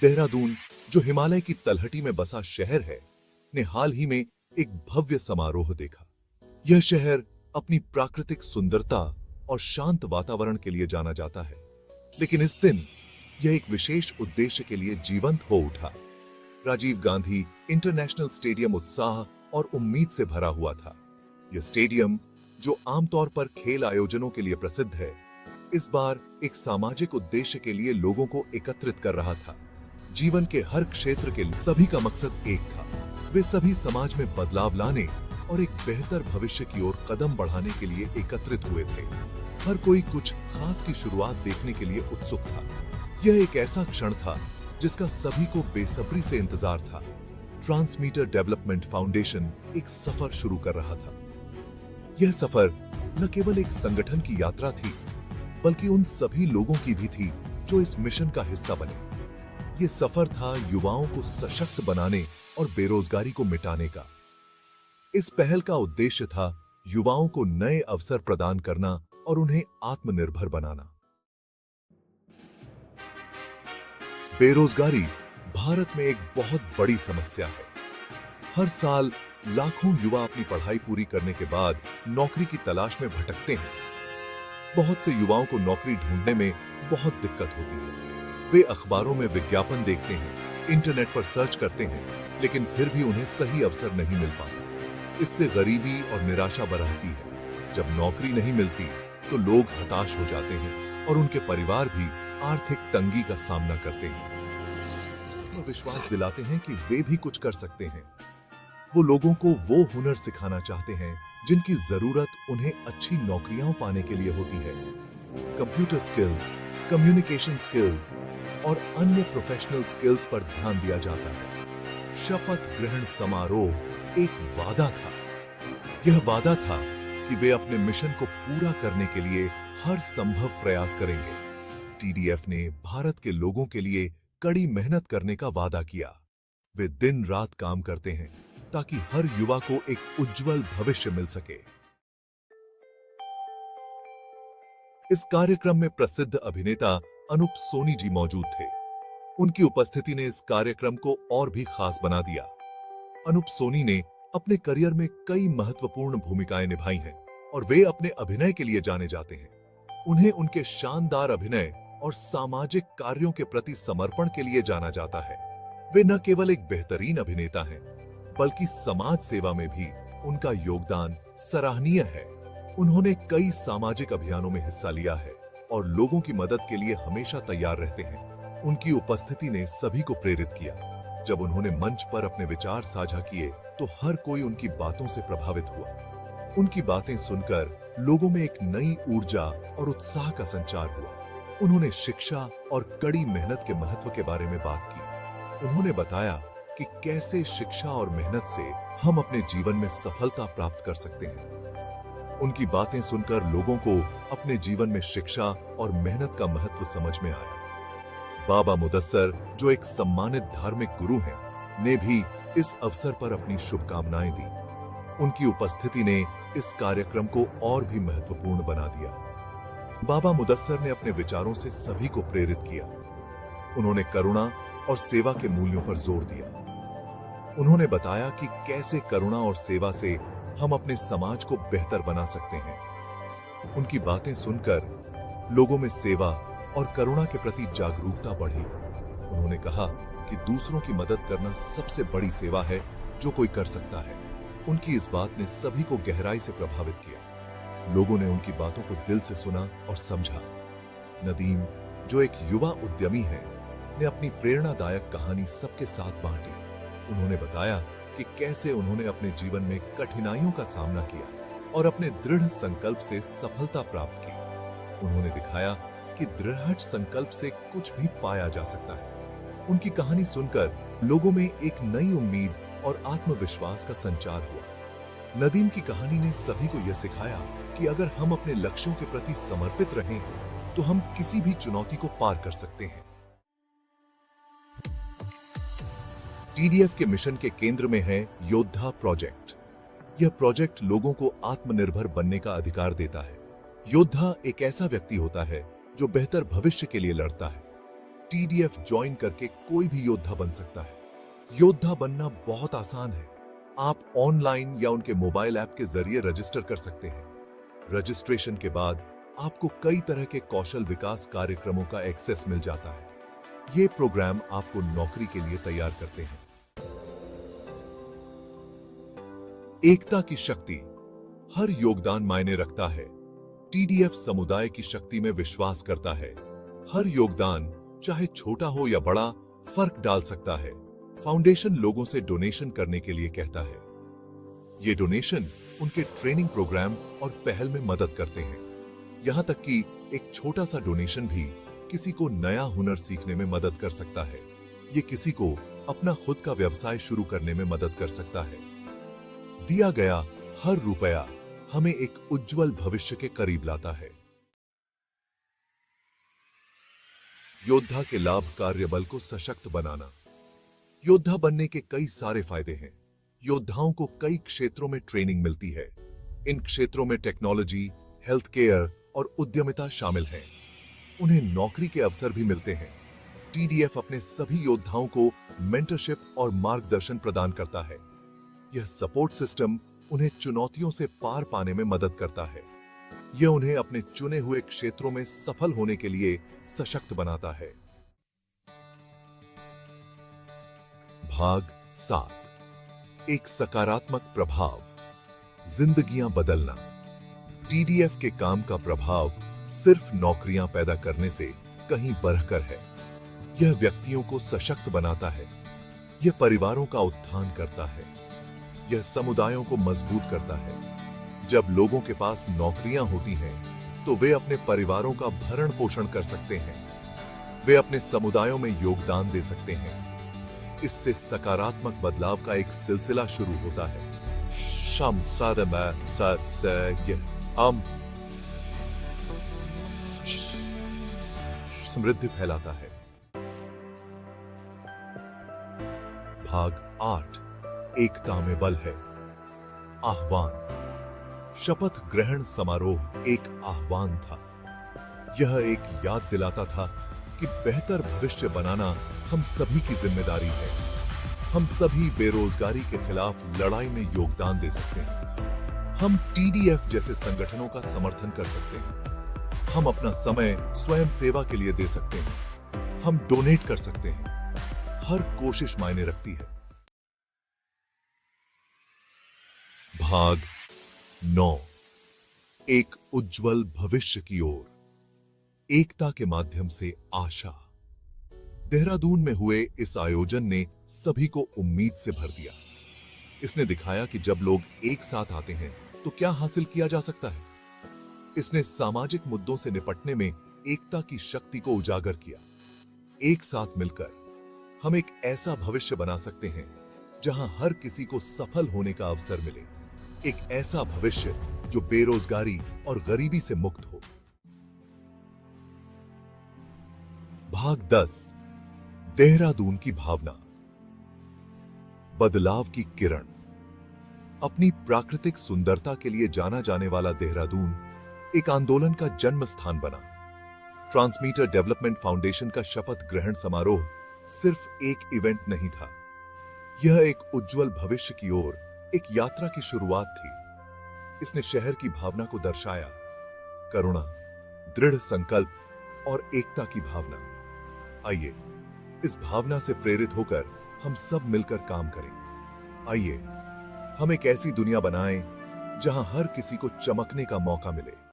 देहरादून, जो हिमालय की तलहटी में बसा शहर है, ने हाल ही में एक भव्य समारोह देखा। यह शहर अपनी प्राकृतिक सुंदरता और शांत वातावरण के लिए जाना जाता है, लेकिन इस दिन यह एक विशेष उद्देश्य के लिए जीवंत हो उठा। राजीव गांधी इंटरनेशनल स्टेडियम उत्साह और उम्मीद से भरा हुआ था। यह स्टेडियम, जो आमतौर पर खेल आयोजनों के लिए प्रसिद्ध है, इस बार एक सामाजिक उद्देश्य के लिए लोगों को एकत्रित कर रहा था। जीवन के हर क्षेत्र के सभी का मकसद एक था। वे सभी समाज में बदलाव लाने और एक बेहतर भविष्य की ओर कदम बढ़ाने के लिए एकत्रित हुए थे। हर कोई कुछ खास की शुरुआत देखने के लिए उत्सुक था। यह एक ऐसा क्षण था जिसका सभी को बेसब्री से इंतजार था। ट्रांसमीटर डेवलपमेंट फाउंडेशन एक सफर शुरू कर रहा था। यह सफर न केवल एक संगठन की यात्रा थी, बल्कि उन सभी लोगों की भी थी जो इस मिशन का हिस्सा बने। यह सफर था युवाओं को सशक्त बनाने और बेरोजगारी को मिटाने का। इस पहल का उद्देश्य था युवाओं को नए अवसर प्रदान करना और उन्हें आत्मनिर्भर बनाना। बेरोजगारी भारत में एक बहुत बड़ी समस्या है। हर साल लाखों युवा अपनी पढ़ाई पूरी करने के बाद नौकरी की तलाश में भटकते हैं। बहुत से युवाओं को नौकरी ढूंढने में बहुत दिक्कत होती है। वे अखबारों में विज्ञापन देखते हैं, इंटरनेट पर सर्च करते हैं, लेकिन फिर भी उन्हें सही अवसर नहीं मिल पाता। इससे गरीबी और निराशा बढ़ती है। जब नौकरी नहीं मिलती तो लोग हताश हो जाते हैं और उनके परिवार भी आर्थिक तंगी का सामना करते हैं। वो विश्वास दिलाते हैं कि वे भी कुछ कर सकते हैं। वो लोगों को वो हुनर सिखाना चाहते हैं जिनकी जरूरत उन्हें अच्छी नौकरियां पाने के लिए होती है। कंप्यूटर स्किल्स, कम्युनिकेशन स्किल्स और अन्य प्रोफेशनल स्किल्स पर ध्यान दिया जाता है। शपथ ग्रहण समारोह एक वादा था। यह वादा था कि वे अपने मिशन को पूरा करने के लिए हर संभव प्रयास करेंगे। टीडीएफ ने भारत के लोगों के लिए कड़ी मेहनत करने का वादा किया। वे दिन रात काम करते हैं ताकि हर युवा को एक उज्जवल भविष्य मिल सके। इस कार्यक्रम में प्रसिद्ध अभिनेता अनूप सोनी जी मौजूद थे। उनकी उपस्थिति ने इस कार्यक्रम को और भी खास बना दिया। अनूप सोनी ने अपने करियर में कई महत्वपूर्ण भूमिकाएं निभाई हैं और वे अपने अभिनय के लिए जाने जाते हैं। उन्हें उनके शानदार अभिनय और सामाजिक कार्यों के प्रति समर्पण के लिए जाना जाता है। वे न केवल एक बेहतरीन अभिनेता हैं, बल्कि समाज सेवा में भी उनका योगदान सराहनीय है। उन्होंने कई सामाजिक अभियानों में हिस्सा लिया है और लोगों की मदद के लिए हमेशा तैयार रहते हैं। उनकी उपस्थिति ने सभी को प्रेरित किया। जब उन्होंने मंच पर अपने विचार साझा किए तो हर कोई उनकी बातों से प्रभावित हुआ। उनकी बातें सुनकर लोगों में एक नई ऊर्जा और उत्साह का संचार हुआ। उन्होंने शिक्षा और कड़ी मेहनत के महत्व के बारे में बात की। उन्होंने बताया कि कैसे शिक्षा और मेहनत से हम अपने जीवन में सफलता प्राप्त कर सकते हैं। उनकी बातें सुनकर लोगों को अपने जीवन में शिक्षा और मेहनत का महत्व समझ में आया। बाबा मुदस्सर, जो एक सम्मानित धार्मिक गुरु हैं, ने भी इस अवसर पर अपनी शुभकामनाएं दी। उनकी उपस्थिति ने इस कार्यक्रम को और भी महत्वपूर्ण बना दिया। बाबा मुदस्सर ने अपने विचारों से सभी को प्रेरित किया। उन्होंने करुणा और सेवा के मूल्यों पर जोर दिया। उन्होंने बताया कि कैसे करुणा और सेवा से हम अपने समाज को बेहतर बना सकते हैं। उनकी बातें सुनकर लोगों में सेवा और करुणा के प्रति जागरूकता बढ़ी। उन्होंने कहा कि दूसरों की मदद करना सबसे बड़ी सेवा है जो कोई कर सकता है। उनकी इस बात ने सभी को गहराई से प्रभावित किया। लोगों ने उनकी बातों को दिल से सुना और समझा। नदीम, जो एक युवा उद्यमी है, ने अपनी प्रेरणादायक कहानी सबके साथ बांटी। उन्होंने बताया कि कैसे उन्होंने अपने जीवन में कठिनाइयों का सामना किया और अपने दृढ़ संकल्प से सफलता प्राप्त की। उन्होंने दिखाया कि दृढ़ संकल्प से कुछ भी पाया जा सकता है। उनकी कहानी सुनकर लोगों में एक नई उम्मीद और आत्मविश्वास का संचार हुआ। नदीम की कहानी ने सभी को यह सिखाया कि अगर हम अपने लक्ष्यों के प्रति समर्पित रहें, तो हम किसी भी चुनौती को पार कर सकते हैं। टीडीएफ के मिशन के केंद्र में है योद्धा प्रोजेक्ट। यह प्रोजेक्ट लोगों को आत्मनिर्भर बनने का अधिकार देता है। योद्धा एक ऐसा व्यक्ति होता है जो बेहतर भविष्य के लिए लड़ता है। टीडीएफ ज्वाइन करके कोई भी योद्धा बन सकता है। योद्धा बनना बहुत आसान है। आप ऑनलाइन या उनके मोबाइल ऐप के जरिए रजिस्टर कर सकते हैं। रजिस्ट्रेशन के बाद आपको कई तरह के कौशल विकास कार्यक्रमों का एक्सेस मिल जाता है। ये प्रोग्राम आपको नौकरी के लिए तैयार करते हैं। एकता की शक्ति। हर योगदान मायने रखता है। टीडीएफ समुदाय की शक्ति में विश्वास करता है। हर योगदान, चाहे छोटा हो या बड़ा, फर्क डाल सकता है। फाउंडेशन लोगों से डोनेशन करने के लिए कहता है। ये डोनेशन उनके ट्रेनिंग प्रोग्राम और पहल में मदद करते हैं। यहां तक कि एक छोटा सा डोनेशन भी किसी को नया हुनर सीखने में मदद कर सकता है। ये किसी को अपना खुद का व्यवसाय शुरू करने में मदद कर सकता है। दिया गया हर रुपया हमें एक उज्जवल भविष्य के करीब लाता है। योद्धा के लाभ। कार्यबल को सशक्त बनाना। योद्धा बनने के कई सारे फायदे हैं। योद्धाओं को कई क्षेत्रों में ट्रेनिंग मिलती है। इन क्षेत्रों में टेक्नोलॉजी, हेल्थ केयर और उद्यमिता शामिल हैं। उन्हें नौकरी के अवसर भी मिलते हैं। टीडीएफ अपने सभी योद्धाओं को मेंटरशिप और मार्गदर्शन प्रदान करता है। यह सपोर्ट सिस्टम उन्हें चुनौतियों से पार पाने में मदद करता है। यह उन्हें अपने चुने हुए क्षेत्रों में सफल होने के लिए सशक्त बनाता है। भाग 7। एक सकारात्मक प्रभाव। जिंदगियां बदलना। टीडीएफ के काम का प्रभाव सिर्फ नौकरियां पैदा करने से कहीं बढ़कर है। यह व्यक्तियों को सशक्त बनाता है। यह परिवारों का उत्थान करता है। यह समुदायों को मजबूत करता है। जब लोगों के पास नौकरियां होती हैं, तो वे अपने परिवारों का भरण पोषण कर सकते हैं। वे अपने समुदायों में योगदान दे सकते हैं। इससे सकारात्मक बदलाव का एक सिलसिला शुरू होता है। समृद्धि फैलाता है। भाग 8। एकता में बल है। आह्वान। शपथ ग्रहण समारोह एक आह्वान था। यह एक याद दिलाता था कि बेहतर भविष्य बनाना हम सभी की जिम्मेदारी है। हम सभी बेरोजगारी के खिलाफ लड़ाई में योगदान दे सकते हैं। हम टीडीएफ जैसे संगठनों का समर्थन कर सकते हैं। हम अपना समय स्वयं सेवा के लिए दे सकते हैं। हम डोनेट कर सकते हैं। हर कोशिश मायने रखती है। भाग 9। एक उज्जवल भविष्य की ओर। एकता के माध्यम से आशा। देहरादून में हुए इस आयोजन ने सभी को उम्मीद से भर दिया। इसने दिखाया कि जब लोग एक साथ आते हैं तो क्या हासिल किया जा सकता है। इसने सामाजिक मुद्दों से निपटने में एकता की शक्ति को उजागर किया। एक साथ मिलकर हम एक ऐसा भविष्य बना सकते हैं जहां हर किसी को सफल होने का अवसर मिले। एक ऐसा भविष्य जो बेरोजगारी और गरीबी से मुक्त हो। भाग 10। देहरादून की भावना। बदलाव की किरण। अपनी प्राकृतिक सुंदरता के लिए जाना जाने वाला देहरादून एक आंदोलन का जन्म स्थान बना। ट्रांसमीटर डेवलपमेंट फाउंडेशन का शपथ ग्रहण समारोह सिर्फ एक इवेंट नहीं था। यह एक उज्जवल भविष्य की ओर एक यात्रा की शुरुआत थी। इसने शहर की भावना को दर्शाया। करुणा, दृढ़ संकल्प और एकता की भावना। आइए इस भावना से प्रेरित होकर हम सब मिलकर काम करें। आइए हम एक ऐसी दुनिया बनाएं जहां हर किसी को चमकने का मौका मिले।